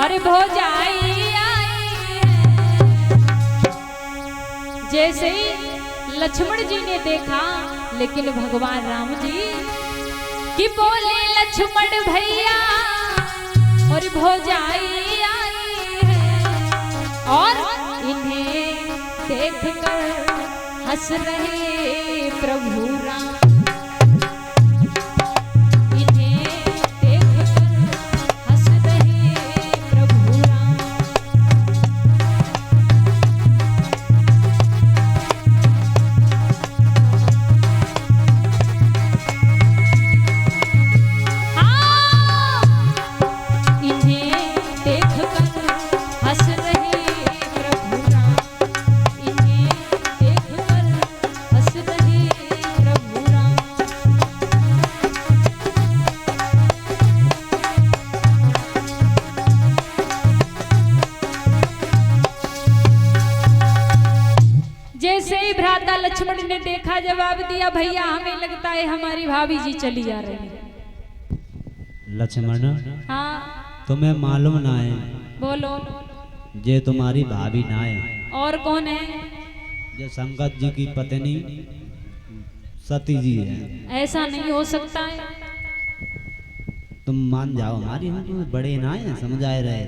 अरे भौजाई आई है। जैसे ही लक्ष्मण जी ने देखा, लेकिन भगवान राम जी कि बोले लक्ष्मण भैया और भौजाई आई है, और इन्हें देखकर हंस रहे प्रभु राम। इन्हें देखकर हंस रहे प्रभु राम। जैसे ही भ्राता लक्ष्मण ने देखा, जवाब दिया, भैया हमें लगता है हमारी भाभी जी चली आ रही है। लक्ष्मण, हाँ तुम्हें मालूम ना है बोलो। जे तुम्हारी भाभी ना है। और कौन है? जे संगत जी की पत्नी सती जी है। ऐसा नहीं हो सकता है। तुम मान जाओ, हमारी हम बड़े ना है, समझ आए रहे।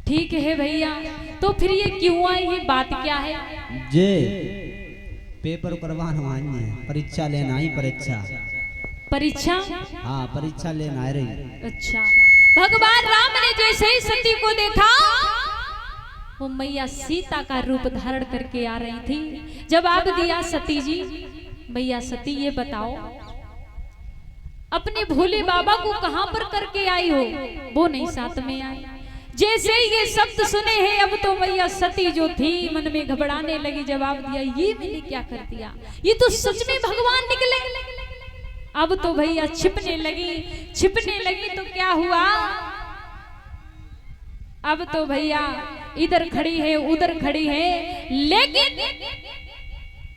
ठीक है भैया, तो फिर ये क्यों आई, ये बात क्या है? जे पेपर करवाना आई है, परीक्षा लेना आई। परीक्षा? हाँ, परीक्षा लेना आ रही। अच्छा, भगवान राम ने जैसे ही सती को देखा, वो मैया सीता का रूप धारण करके आ रही थी। जवाब दिया, सती जी, मैया सती ये बताओ, अपने भोले बाबा को कहां पर करके आई हो? वो नहीं साथ में आई। जैसे ये शब्द सुने हैं, अब तो मैया सती जो थी मन में घबराने लगी। जवाब दिया, ये मैंने क्या कर दिया, ये तो सच में भगवान निकले। अब तो भैया छिपने लगी तो क्या हुआ? अब तो भैया इधर खड़ी है उधर खड़ी है, लेकिन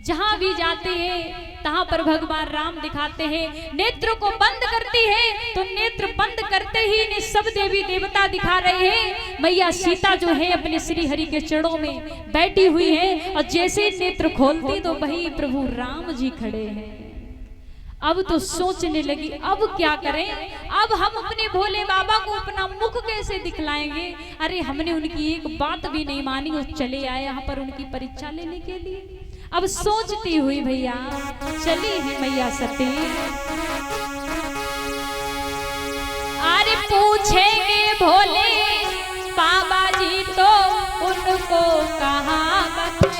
जहां भी जाते हैं तहां पर भगवान राम दिखाते हैं। नेत्र को बंद करती है तो नेत्र बंद करते ही इन्हें सब देवी देवता दिखा रहे हैं। मैया सीता जो है अपने श्री हरि के चरणों में बैठी हुई है, और जैसे नेत्र खोलती तो वही प्रभु राम जी खड़े हैं। अब तो सोचने लगी, अब क्या करें, अब हम अपने भोले बाबा को अपना मुख कैसे दिखलाएंगे? अरे हमने उनकी एक बात भी नहीं मानी, वो चले आए यहाँ पर उनकी परीक्षा लेने के लिए। अब सोचती हुई भैया चली है मैया सती। अरे पूछेंगे भोले बाबा जी तो उनको कहाँ बताइए।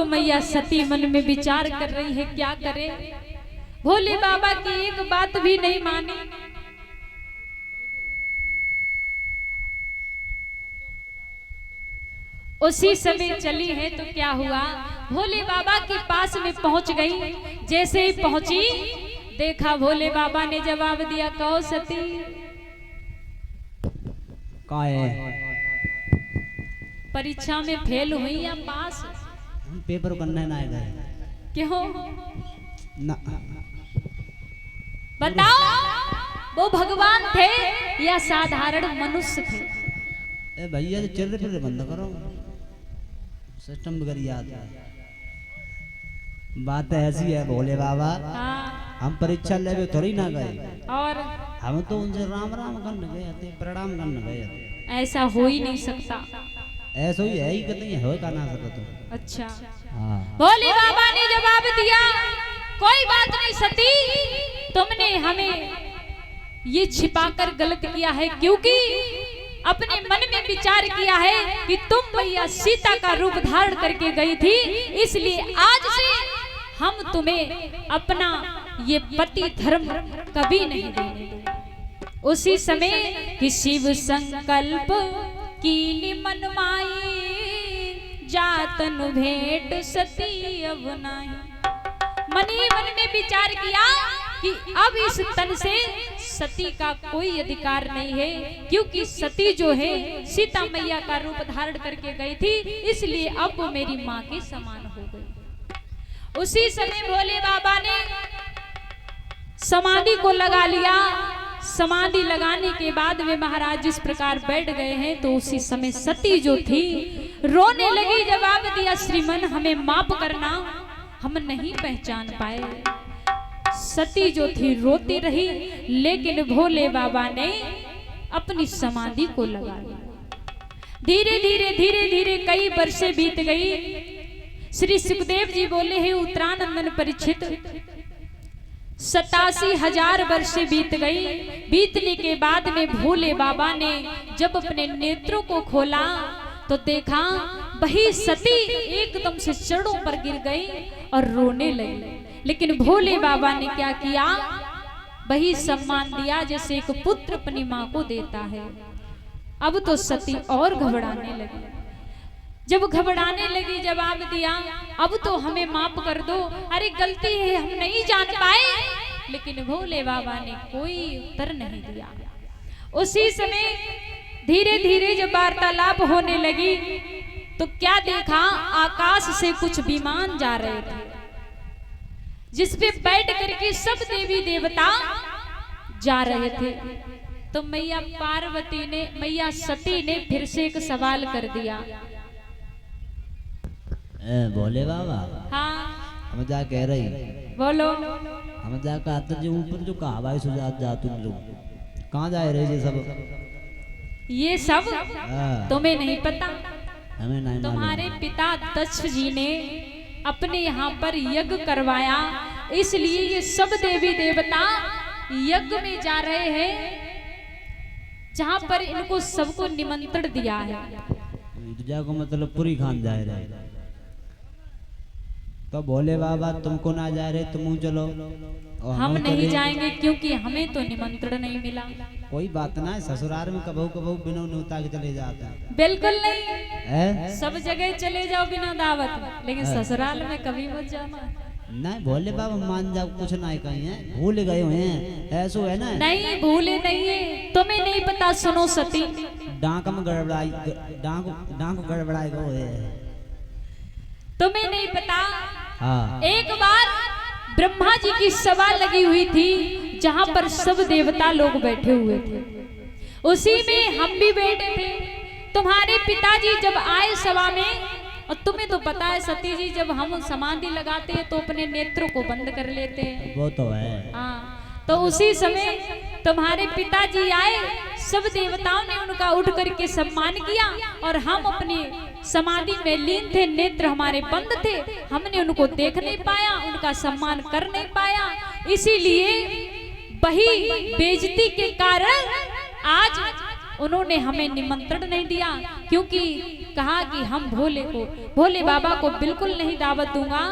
मैया सती मन में विचार कर रही है क्या करे। भोले बाबा की एक बात भी नहीं मानी। उसी समय चली है तो क्या हुआ, भोले बाबा के पास में पहुंच गई। जैसे ही पहुंची देखा भोले बाबा ने जवाब दिया, कहो सती का है परीक्षा में फेल हुई या पास? हम पेपर करने ना गए। क्यों? ना बताओ, वो भगवान थे या साधारण मनुष्य थे? ए भैया जो चिल्ले पिल्ले बंद करो, सिस्टम बिगड़ जाता है। बात ऐसी है भोले बाबा, हाँ। हम परीक्षा लेवे थोड़ी ना गए, और हम तो उनसे राम राम करने गए थे, प्रणाम करने गए थे। ऐसा हो ही नहीं सकता। ऐसा ही है ही कतई है का ना सकता तो। अच्छा। हाँ। भोले बाबा ने जवाब दिया, कोई बात नहीं सती, तुमने हमें ये छिपाकर गलत किया है, क्योंकि अपने मन में विचार किया है कि तुम मैया सीता का रूप धारण करके गई थी, इसलिए आज से हम तुम्हें अपना ये पति धर्म कभी नहीं देंगे। उसी समय कि शिव संकल्प की मन माई, जातन भेंट सती अब नहीं। मन ही मन में विचार किया कि अब इस तन से सती का कोई अधिकार नहीं है, क्योंकि सती जो है सीता मैया का रूप धारण करके गई थी, इसलिए अब वो मेरी माँ के समान हो गई। उसी समय भोले बाबा ने समाधि को लगा लिया। समाधि लगाने के बाद वे महाराज जिस प्रकार बैठ गए हैं, तो उसी समय सती जो थी रोने लगी। जवाब दिया, श्रीमन हमें माफ करना, हम नहीं पहचान पाए। सती जो थी रोती रही, लेकिन भोले बाबा ने अपनी समाधि को लगा लिया। धीरे धीरे कई वर्षे बीत गई। श्री सुखदेव जी बोले हैं, उत्तरानंदन परीक्षित 87,000 वर्षे बीत गई। बीतने के बाद में भोले बाबा ने जब अपने नेत्रों को खोला तो देखा वही सती एकदम से चरणों पर गिर गई और रोने लगी। लेकिन भोले बाबा ने क्या किया, वही सम्मान दिया जैसे एक पुत्र अपनी माँ को देता है। अब तो सती और घबराने लगी। जब घबराने लगी, जवाब दिया, अब तो हमें माफ कर दो, अरे गलती है, हम नहीं जान पाए। लेकिन भोले बाबा ने कोई उत्तर नहीं दिया। उसी समय धीरे धीरे जब वार्तालाप होने लगी तो क्या देखा, आकाश से कुछ विमान जा रहे थे, जिसपे बैठ करके सब देवी देवता जा रहे थे। तो मैया पार्वती ने, मैया सती ने फिर से एक सवाल कर दिया। भोले बाबा, हाँ हम जा कह रही, बोलो। हम जा कहते जो ऊपर जो कहा सुजात जा, तुम लोग कहाँ जा रहे ये सब? ये सब तुम्हें नहीं पता? हमें नहीं। तुम्हारे पिता दक्ष जी ने अपने यहाँ पर यज्ञ करवाया, इसलिए ये सब देवी देवता यज्ञ में जा रहे हैं, जहाँ पर इनको सबको निमंत्रण दिया है। जाको मतलब पूरी खान जा रहे। तो भोले बाबा तुमको ना जा रहे, तुम चलो। हम नहीं जाएंगे, क्योंकि हमें तो निमंत्रण नहीं मिला। कोई बात ना है, ससुराल में कबहू कबहू बिना न्योता के चले जाते हैं। बिल्कुल नहीं, सब जगह चले जाओ बिना दावत, लेकिन ससुराल में कभी मत जाना। नहीं भोले बाबा मान जाओ, कुछ नहीं कहीं है, भूल गए हुए हैं, ऐसो है ना? नहीं भूले नहीं है, तुम्हें नहीं पता। सुनो सती, डांक में गड़बड़ाई, डांक गड़बड़ाई गो है, तुम्हें नहीं पता। हाँ। एक बार ब्रह्मा जी की सभा लगी हुई थी, जहां पर सब देवता लोग बैठे हुए थे, उसी में हम भी बैठे थे। तुम्हारे पिताजी जब आए सभा में, और तुम्हें तो पता है सती जी, जब हम समाधि लगाते हैं तो अपने नेत्रों को बंद कर लेते हैं, वो तो है। हाँ, तो उसी समय तुम्हारे पिताजी आए, सब देवताओं ने उनका उठ करके सम्मान किया, और हम अपनी समाधि में लीन थे, नेत्र हमारे बंद थे, हमने उनको देख नहीं पाया, उनका सम्मान कर नहीं पाया। इसीलिए वही बेइज्जती के कारण आज उन्होंने हमें निमंत्रण नहीं दिया, क्योंकि कहा कि हम भोले बाबा को बिल्कुल नहीं दावत दूंगा,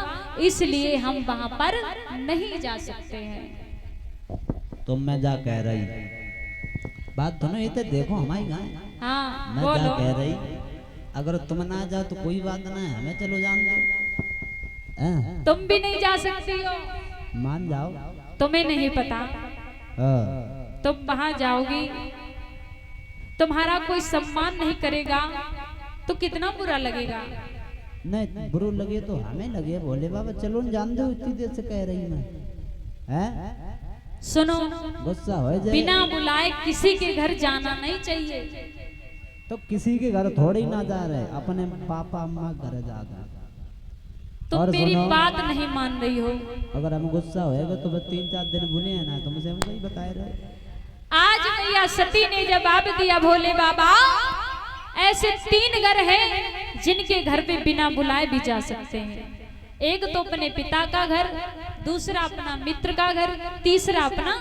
इसलिए हम वहां पर नहीं जा सकते हैं। तुम मैं जा कह रही बात दोनों ये तो देखो हमारी गाय। हाँ, मैं जा कह रही, अगर तुम ना जाओ तो कोई बात ना है, हमें चलो जान दो। तुम भी नहीं जा सकती हो, मान जाओ। तुम्हें नहीं पता, तुम वहां जाओगी, तुम्हारा कोई सम्मान नहीं करेगा, तो कितना बुरा लगेगा। नहीं बुरा लगे तो हमें लगे, भोले बाबा चलो न जान दो, इतनी देर से कह रही मैं है। सुनो, गुस्सा हो जाए, बिना बुलाए किसी के घर जाना नहीं चाहिए। तो किसी के घर थोड़े ही ना जा रहे, अपने पापा अम्मा घर जाता। तुम मेरी बात नहीं मान रही हो। अगर हम गुस्सा होएगा तो बस 3-4 दिन भूले हैं ना, तुमसे हम वही बताए रहे। आज मैया सती ने जवाब दिया, भोले बाबा ऐसे 3 घर हैं जिनके घर पे बिना बुलाए भी जा सकते हैं। एक तो अपने पिता का घर, दूसरा अपना मित्र का घर, तीसरा अपना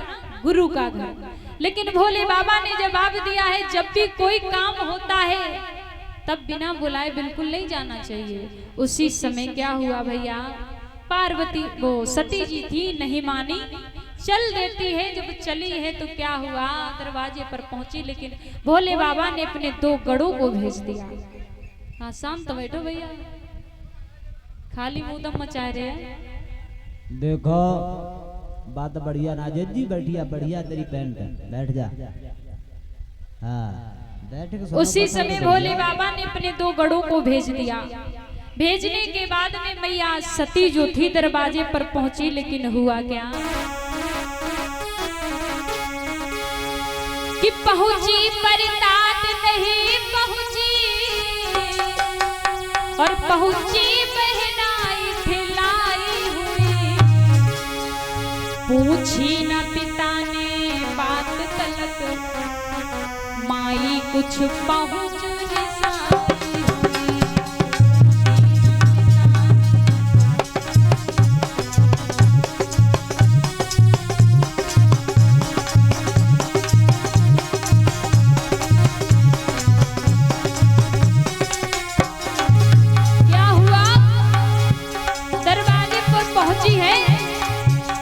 गुरु का घर। लेकिन भोले बाबा ने जवाब दिया है, जब भी कोई काम होता है तब बिना बुलाए बिल्कुल नहीं जाना चाहिए। उसी समय क्या हुआ भैया, पार्वती वो सती जी थी, नहीं मानी, चल देती है। जब चली है तो क्या हुआ, दरवाजे पर पहुंची, लेकिन भोले बाबा ने अपने 2 गढ़ों को भेज दिया। हाँ शांत तो बैठो भैया, खाली मुंह दम मचा रहे हैं। देखो बात बढ़िया ना जी, बैठिया बढ़िया तेरी पैंट बैठ जा। हाँ उसी समय भोले बाबा ने अपने 2 गढ़ों को भेज दिया। भेजने के बाद में मैया सती जो थी दरवाजे पर पहुंची, लेकिन हुआ क्या कि पहुंची पर तात नहीं पहुंची, और पहुंची बहनाई खिलाई हुई। पूछी न पिता ने बात तलक, माई कुछ पहुंच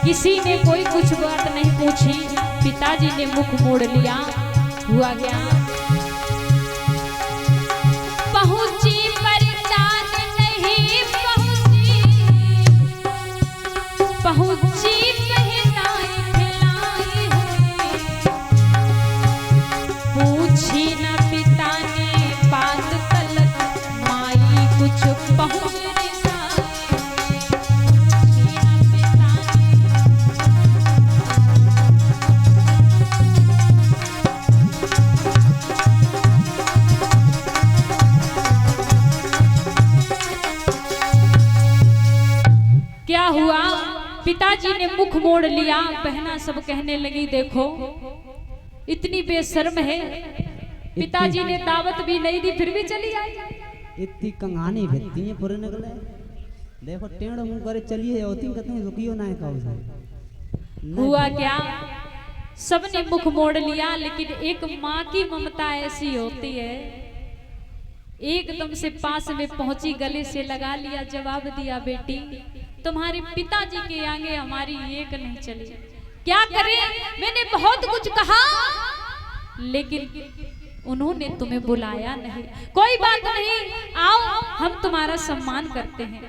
किसी ने कोई कुछ बात नहीं पूछी, पिताजी ने मुख मोड़ लिया। हुआ क्या, पहुंची पर चांद नहीं पहुंची, पहुंची बहनाई खिलाई हुई। पूछी न पिता ने बात तलक, माई कुछ पहुंच हुआ। पिताजी ने मुख मोड़ लिया। बहना सब कहने लगी, देखो इतनी बेशर्म है, पिताजी ने दावत भी नहीं दी फिर भी चली आई। इतनी कंगानी भेजती है पूरे निकले, देखो टेढ़ मुंह करे चलिए होती कहते रुकियो ना है। हुआ क्या, सबने मुख मोड़ लिया, लेकिन एक माँ की ममता ऐसी होती है, एकदम से पास में पहुंची, गले से लगा लिया, जवाब दिया, बेटी तुम्हारे पिताजी के आगे हमारी एक नहीं चली। क्या करें, मैंने बहुत कुछ कहा लेकिन उन्होंने तुम्हें बुलाया नहीं। कोई बात नहीं, आओ हम तुम्हारा सम्मान करते हैं।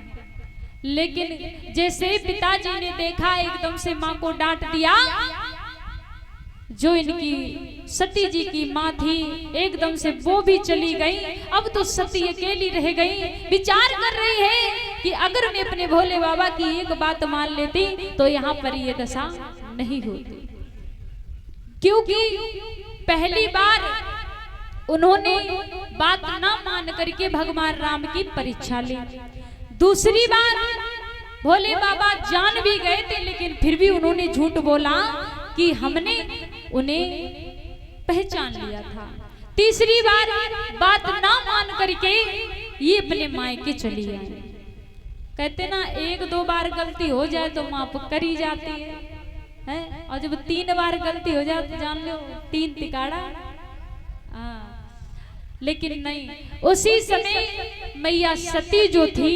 लेकिन जैसे ही पिताजी ने देखा, एकदम से माँ को डांट दिया। जो इनकी सती जी की माँ थी, एकदम से वो भी चली गई। अब तो सती अकेली रह गई। विचार कर रही है कि अगर मैं अपने भोले बाबा की एक बात मान लेती तो यहाँ पर ये दशा नहीं होती, क्योंकि पहली बार उन्होंने बात ना मान करके भगवान राम की परीक्षा ली। दूसरी बार भोले बाबा जान भी गए थे, लेकिन फिर भी उन्होंने झूठ बोला कि हमने उन्हें पहचान लिया था। तीसरी बार बात ना मान करके ये अपने मायके चली आई। कहते ना, 1-2 बार गलती हो जाए तो माफ करी जाती है, और जब 3 बार गलती हो जाए तो जान लो 3 तिकाड़ा। लेकिन नहीं, उसी समय मैया सती जो थी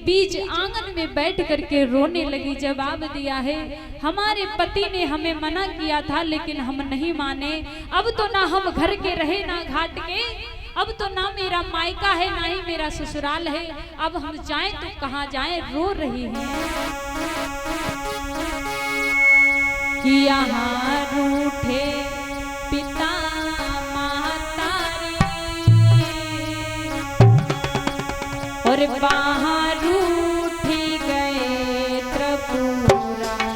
बीच आंगन में बैठ करके रोने लगी। जवाब दिया है, हमारे पति ने हमें मना किया था लेकिन हम नहीं माने। अब तो ना हम घर के रहे ना घाट के, अब तो ना मेरा मायका है ना ही मेरा ससुराल है। अब हम जाएं तो कहाँ जाएं, रो रही है कि यहाँ रूठे पिता माता रे, और बाहर उठी गए त्रिपुरारी।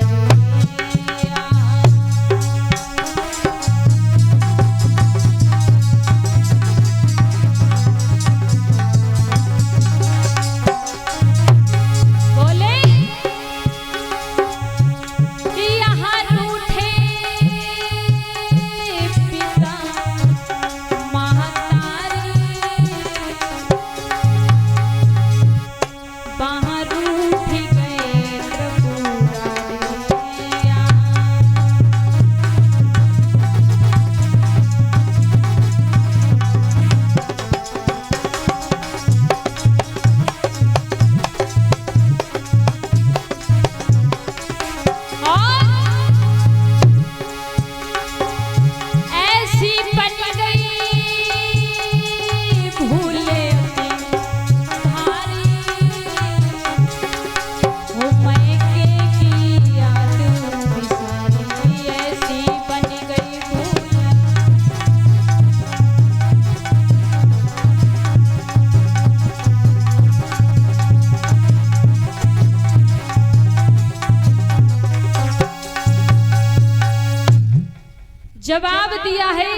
जवाब दिया है,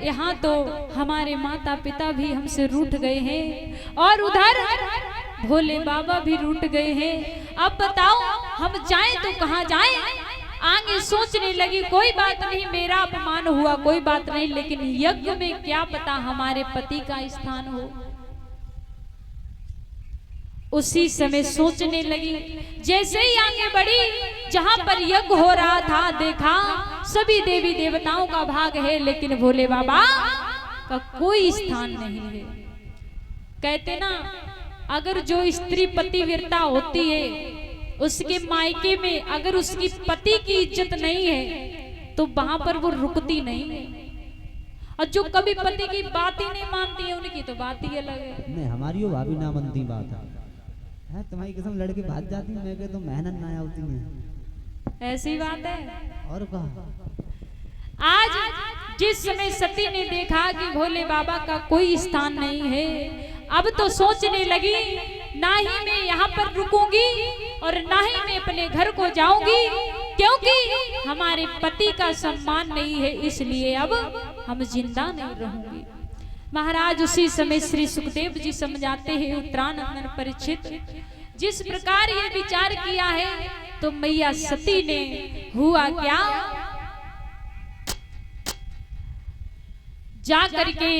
यहाँ तो हमारे माता पिता भी हमसे रूठ गए हैं और उधर भोले बाबा भी रूठ गए हैं। अब बताओ हम जाएं तो कहाँ जाएं? आगे सोचने लगी, कोई बात नहीं, मेरा अपमान हुआ कोई बात नहीं, लेकिन यज्ञ में क्या पता हमारे पति का स्थान हो। उसी समय सोचने लगी, जैसे ही आगे बढ़ी, जहां पर यज्ञ हो रहा था देखा सभी देवी देवताओं का भाग है, लेकिन भोले बाबा का कोई स्थान नहीं है। कहते ना, अगर जो स्त्री पतिव्रता होती है उसके मायके में अगर उसकी पति की इज्जत नहीं है तो वहां पर वो रुकती नहीं है, और जो कभी पति की बात ही नहीं मानती है उनकी तो बात ही अलग है। नहीं, हमारी वो भाभी ना बनती बात है, तुम्हारी कसम लड़के भाग जाती, मैं कह तो मेहनत ना होती है। ऐसी बात है। और कहा आज जिस समय सती ने देखा कि भोले बाबा का कोई स्थान नहीं है, अब तो सोचने लगी, ना ही मैं यहाँ पर रुकूंगी और ना ही मैं अपने घर को जाऊंगी, क्योंकि हमारे पति का सम्मान नहीं है, इसलिए अब हम जिंदा नहीं रहूंगी। महाराज उसी समय श्री सुखदेव जी समझाते हैं उत्तरानंदन परीक्षित, जिस प्रकार ये विचार किया है तो मैया सती ने हुआ क्या, जा करके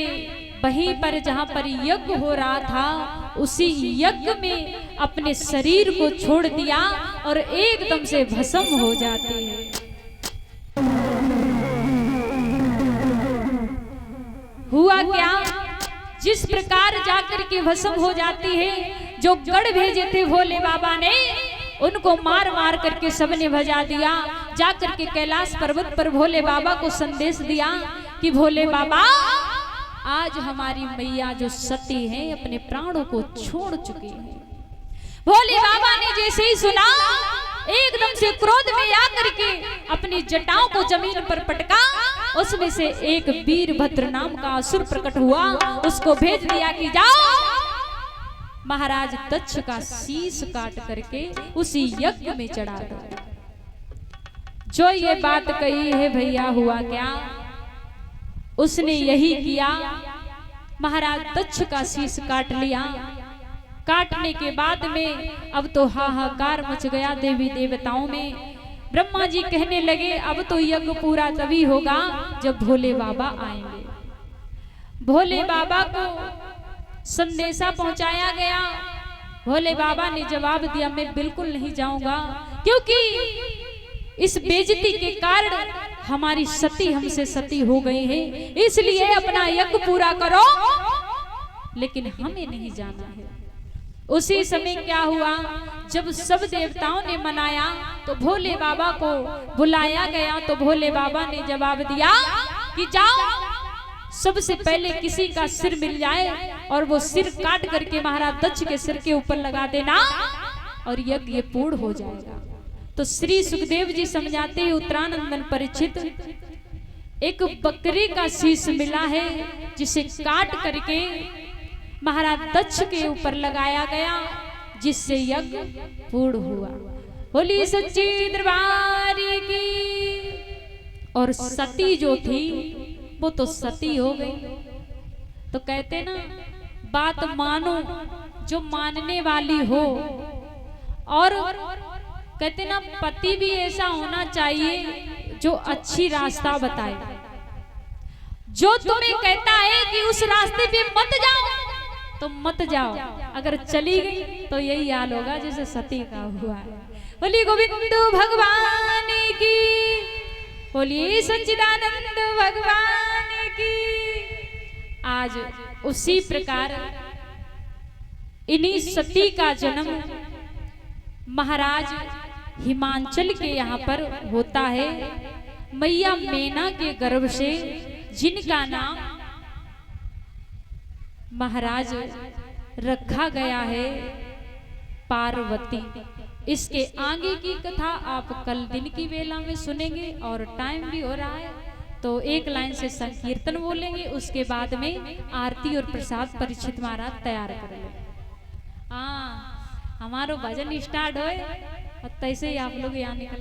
वहीं पर जहां पर यज्ञ हो रहा था उसी यज्ञ में अपने शरीर को छोड़ दिया और एकदम से भस्म हो जाते हैं। हुआ क्या, जिस प्रकार जाकर के भस्म हो जाती है, जो गढ़ भेजे थे भोले बाबा ने उनको मार मार करके सबने भजा दिया। जाकर के कैलाश पर्वत पर भोले बाबा को संदेश दिया कि भोले बाबा आज हमारी मैया जो सती है अपने प्राणों को छोड़ चुकी है। भोले बाबा ने जैसे ही सुना एकदम से क्रोध में आकर के अपनी जटाओं को जमीन पर पटका, उसमें से एक वीरभद्र नाम का असुर प्रकट हुआ, उसको भेज दिया कि जाओ महाराज दक्ष का शीश काट करके उसी यज्ञ में चढ़ा दो। जो ये बात कही है भैया, हुआ क्या, उसने यही किया। महाराज दक्ष का शीश काट लिया। काटने के बाद में अब तो हाहाकार मच गया देवी देवताओं में। ब्रह्मा जी कहने लगे अब तो यज्ञ पूरा तभी होगा जब भोले बाबा आएंगे। भोले बाबा को संदेशा पहुंचाया गया। भोले बाबा ने जवाब दिया मैं बिल्कुल नहीं जाऊंगा, क्योंकि इस बेइज्जती के कारण हमारी सती हमसे सती हो गई है, इसलिए अपना यज्ञ पूरा करो, लेकिन हमें नहीं जाना है। उसी समय क्या हुआ, जब सब देवताओं ने मनाया तो भोले बाबा को बुलाया गया, तो भोले बाबा ने जवाब दिया कि जाओ सबसे पहले किसी का सिर मिल जाए और वो सिर काट करके महाराज दक्ष के सिर के ऊपर लगा देना और यज्ञ पूर्ण हो जाएगा। तो श्री सुखदेव जी समझाते हैं उत्तरानंदन परीक्षित, एक बकरी का शीश मिला है जिसे काट करके महाराज दक्ष के ऊपर लगाया गया, जिससे यज्ञ पूर्ण हुआ। बोली सच्ची दरबार की। और सती जो थी वो तो सती हो गई। तो कहते ना, बात मानो जो मानने वाली हो। और कहते ना, पति भी ऐसा होना चाहिए जो अच्छी रास्ता बताए। जो तुम्हें कहता है कि उस रास्ते पे मत जाओ तो मत जाओ, अगर चली गई तो यही हाल होगा जैसे सती का हुआ है। बोली गोविंद भगवान की। बोलिए सच्चिदानंद भगवान की। आज उसी प्रकार इन्हीं सती का जन्म महाराज हिमांचल के यहाँ पर होता है। मैया मेना के गर्भ से, जिनका नाम महाराज रखा गया है पार्वती। इसके आगे की कथा आप कल दिन की वेला में सुनेंगे। और टाइम भी हो रहा है तो एक लाइन से संकीर्तन बोलेंगे, उसके बाद में आरती और प्रसाद परीक्षित महाराज तैयार कर ले। हाँ, हमारो भजन स्टार्ट होए और तैसे ही आप लोग यहाँ निकल